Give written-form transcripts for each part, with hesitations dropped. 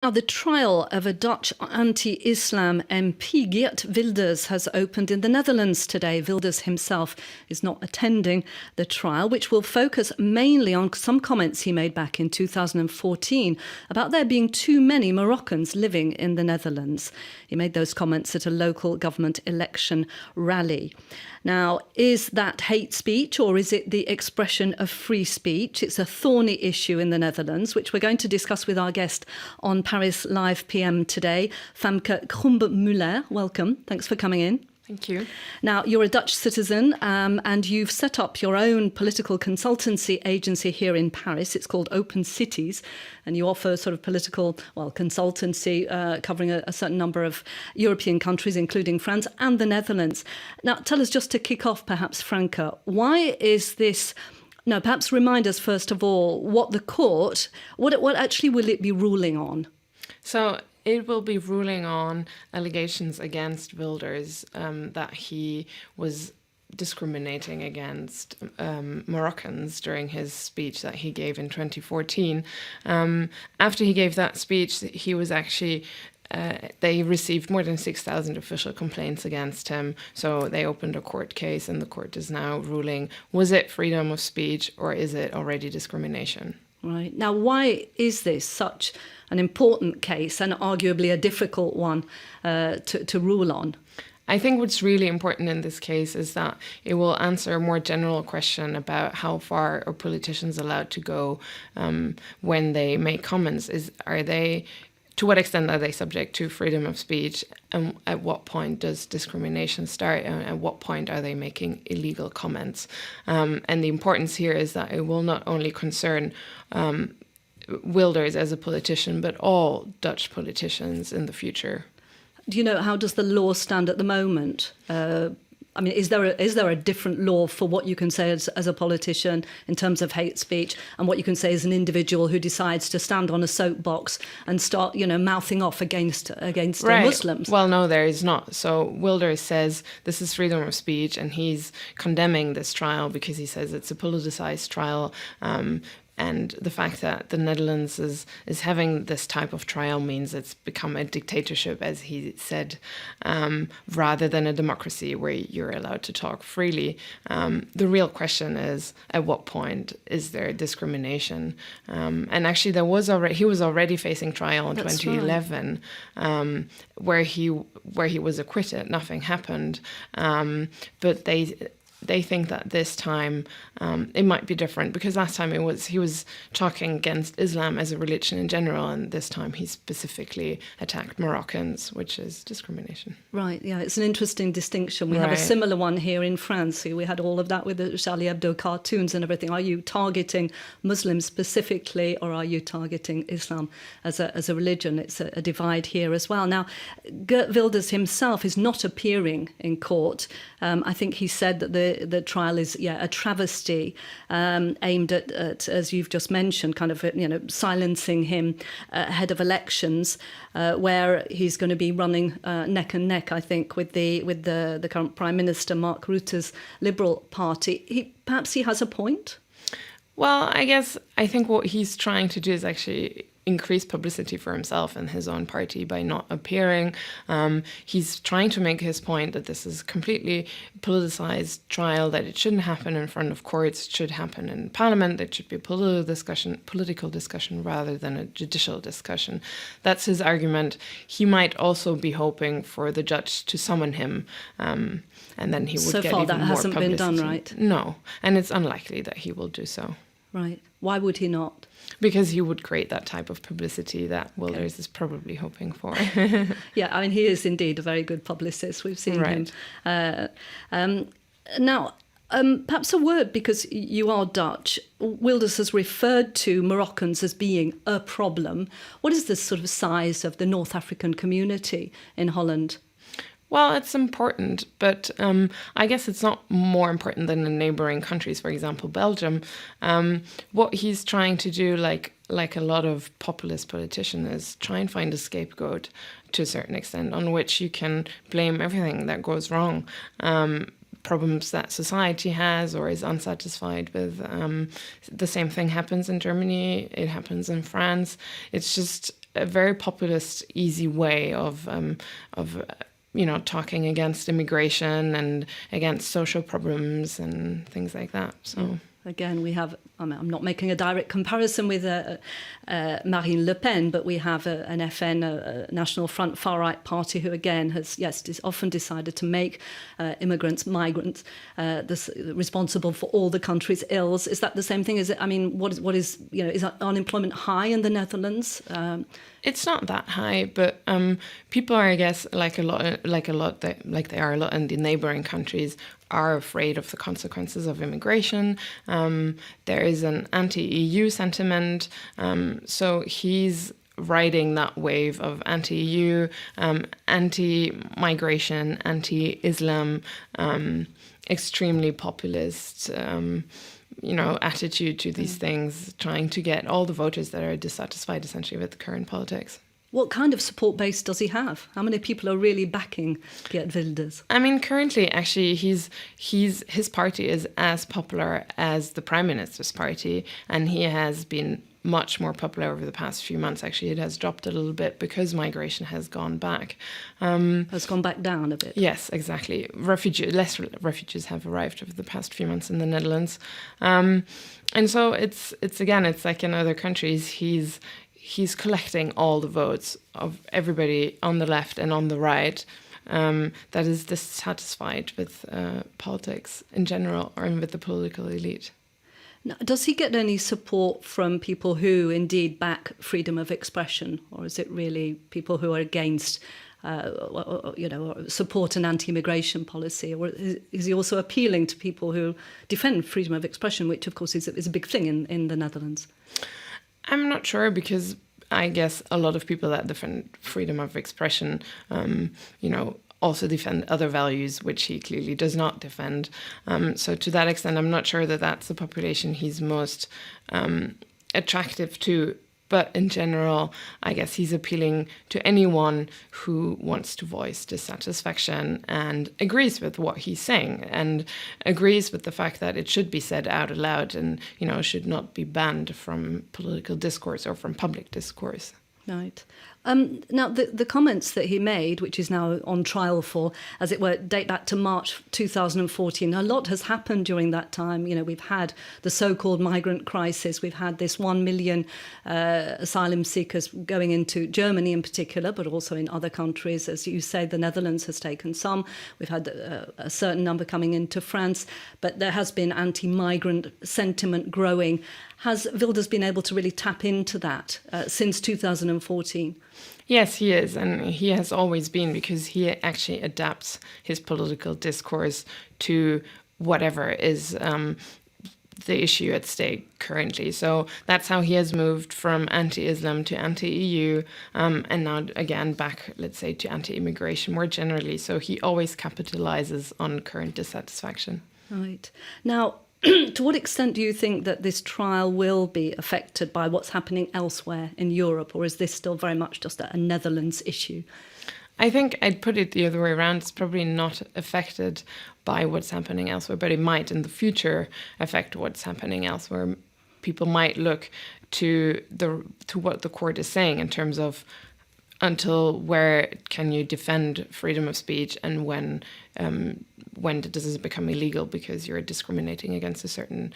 Now, the trial of a Dutch anti-Islam MP, Geert Wilders, has opened in the Netherlands today. Wilders himself is not attending the trial, which will focus mainly on some comments he made back in 2014 about there being too many Moroccans living in the Netherlands. He made those comments at a local government election rally. Now, is that hate speech or is it the expression of free speech? It's a thorny issue in the Netherlands, which we're going to discuss with our guest on Paris Live PM today, Famke Krumbmüller. Welcome. Thanks for coming in. Thank you. Now, you're a Dutch citizen and you've set up your own political consultancy agency here in Paris. It's called OpenCitiz, and you offer sort of political, consultancy covering a certain number of European countries, including France and the Netherlands. Now, tell us, just to kick off, perhaps, Franke, why is this... No, perhaps remind us, first of all, what the court, what actually will it be ruling on? So it will be ruling on allegations against Wilders that he was discriminating against Moroccans during his speech that he gave in 2014. After he gave that speech, he was actually... they received more than 6,000 official complaints against him. So they opened a court case and the court is now ruling, was it freedom of speech or is it already discrimination? Right. Now, why is this such an important case and arguably a difficult one to rule on? I think what's really important in this case is that it will answer a more general question about how far are politicians allowed to go when they make comments. To what extent are they subject to freedom of speech, and at what point does discrimination start, and at what point are they making illegal comments? And the importance here is that it will not only concern Wilders as a politician, but all Dutch politicians in the future. Do you know, how does the law stand at the moment? I mean, is there a different law for what you can say as a politician in terms of hate speech and what you can say as an individual who decides to stand on a soapbox and start, mouthing off against Right. Muslims? Well, no, there is not. So Wilders says this is freedom of speech, and he's condemning this trial because he says it's a politicized trial. And the fact that the Netherlands is having this type of trial means it's become a dictatorship, as he said, rather than a democracy where you're allowed to talk freely. The real question is, at what point is there discrimination? And actually, he was already facing trial in 2011, right. where he was acquitted. Nothing happened, but they think that this time it might be different, because last time he was talking against Islam as a religion in general, and this time he specifically attacked Moroccans, which is discrimination. Right, yeah, it's an interesting distinction. We have a similar one here in France. We had all of that with the Charlie Hebdo cartoons and everything. Are you targeting Muslims specifically, or are you targeting Islam as a religion? It's a divide here as well. Now, Geert Wilders himself is not appearing in court. I think he said that the trial is a travesty aimed at, as you've just mentioned, kind of silencing him ahead of elections, where he's going to be running neck and neck, I think, with the current Prime Minister Mark Rutte's Liberal Party. Perhaps he has a point. Well, I think what he's trying to do is actually increase publicity for himself and his own party by not appearing. He's trying to make his point that this is a completely politicized trial, that it shouldn't happen in front of courts, it should happen in parliament, it should be a political discussion rather than a judicial discussion. That's his argument. He might also be hoping for the judge to summon him, and then he would get even more publicity. So far that hasn't been done, right? No, and it's unlikely that he will do so. Right. Why would he not? Because he would create that type of publicity that Wilders is probably hoping for. Yeah, I mean, he is indeed a very good publicist. We've seen him. Now, perhaps a word, because you are Dutch. Wilders has referred to Moroccans as being a problem. What is the sort of size of the North African community in Holland? Well, it's important, but I guess it's not more important than in neighboring countries, for example, Belgium. What he's trying to do, like a lot of populist politicians, is try and find a scapegoat to a certain extent on which you can blame everything that goes wrong. Problems that society has or is unsatisfied with. The same thing happens in Germany. It happens in France. It's just a very populist, easy way of talking against immigration and against social problems and things like that. So. Again, we have, I'm not making a direct comparison with Marine Le Pen, but we have an FN, a National Front far-right party who, again, has, often decided to make migrants responsible for all the country's ills. Is that the same thing? Is it? I mean, is unemployment high in the Netherlands? It's not that high, but people are, I guess, like they are a lot in the neighboring countries, are afraid of the consequences of immigration. There is an anti-EU sentiment, so he's riding that wave of anti-EU, anti-migration, anti-Islam, extremely populist attitude to these things, trying to get all the voters that are dissatisfied essentially with the current politics. What kind of support base does he have? How many people are really backing Geert Wilders? I mean, currently, actually, his party is as popular as the Prime Minister's party, and he has been much more popular over the past few months. Actually, it has dropped a little bit because migration has gone back. Has gone back down a bit. Yes, exactly. Less refugees have arrived over the past few months in the Netherlands, and so it's like in other countries, he's collecting all the votes of everybody on the left and on the right that is dissatisfied with politics in general or with the political elite. Now, does he get any support from people who indeed back freedom of expression, or is it really people who are against, support an anti-immigration policy, or is he also appealing to people who defend freedom of expression, which of course is a big thing in the Netherlands? I'm not sure, because I guess a lot of people that defend freedom of expression, also defend other values, which he clearly does not defend. So to that extent, I'm not sure that that's the population he's most attractive to. But in general, I guess he's appealing to anyone who wants to voice dissatisfaction and agrees with what he's saying and agrees with the fact that it should be said out aloud and, should not be banned from political discourse or from public discourse. Right. Now, the comments that he made, which is now on trial for, as it were, date back to March 2014. A lot has happened during that time. We've had the so-called migrant crisis. We've had this 1 million asylum seekers going into Germany in particular, but also in other countries. As you say, the Netherlands has taken some. We've had a certain number coming into France, but there has been anti-migrant sentiment growing. Has Wilders been able to really tap into that since 2014? Yes, he is, and he has always been, because he actually adapts his political discourse to whatever is the issue at stake currently. So that's how he has moved from anti-Islam to anti-EU, and now again back, let's say, to anti-immigration more generally. So he always capitalizes on current dissatisfaction. Right. Now, to what extent do you think that this trial will be affected by what's happening elsewhere in Europe, or is this still very much just a Netherlands issue? I think I'd put it the other way around. It's probably not affected by what's happening elsewhere, but it might in the future affect what's happening elsewhere. People might look to what the court is saying in terms of until where can you defend freedom of speech and when does it become illegal because you're discriminating against a certain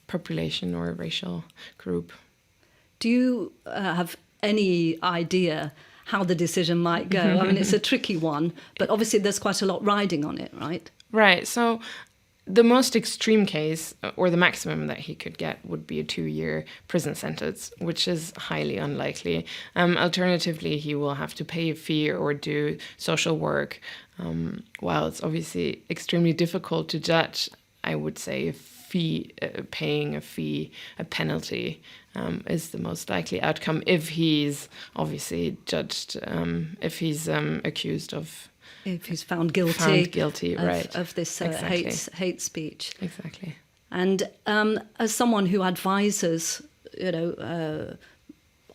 population or racial group. Do you have any idea how the decision might go? I mean, it's a tricky one, but obviously there's quite a lot riding on it, right? Right. So the most extreme case, or the maximum that he could get, would be a 2-year prison sentence, which is highly unlikely. Alternatively, he will have to pay a fee or do social work. While it's obviously extremely difficult to judge, I would say paying a penalty is the most likely outcome if he's obviously judged, if he's accused of... If he's found guilty right. of this exactly. hate speech. Exactly. And as someone who advises,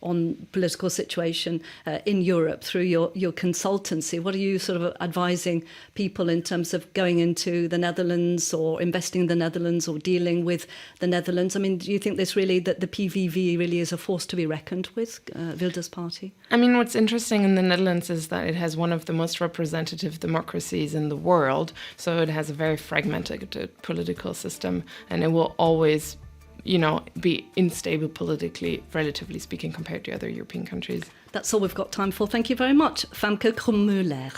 on political situation in Europe through your consultancy. What are you sort of advising people in terms of going into the Netherlands or investing in the Netherlands or dealing with the Netherlands? I mean, do you think this really, that the PVV really is a force to be reckoned with, Wilders' party? I mean, what's interesting in the Netherlands is that it has one of the most representative democracies in the world. So it has a very fragmented political system, and it will always, be unstable politically, relatively speaking, compared to other European countries. That's all we've got time for. Thank you very much, Famke Krumbmüller.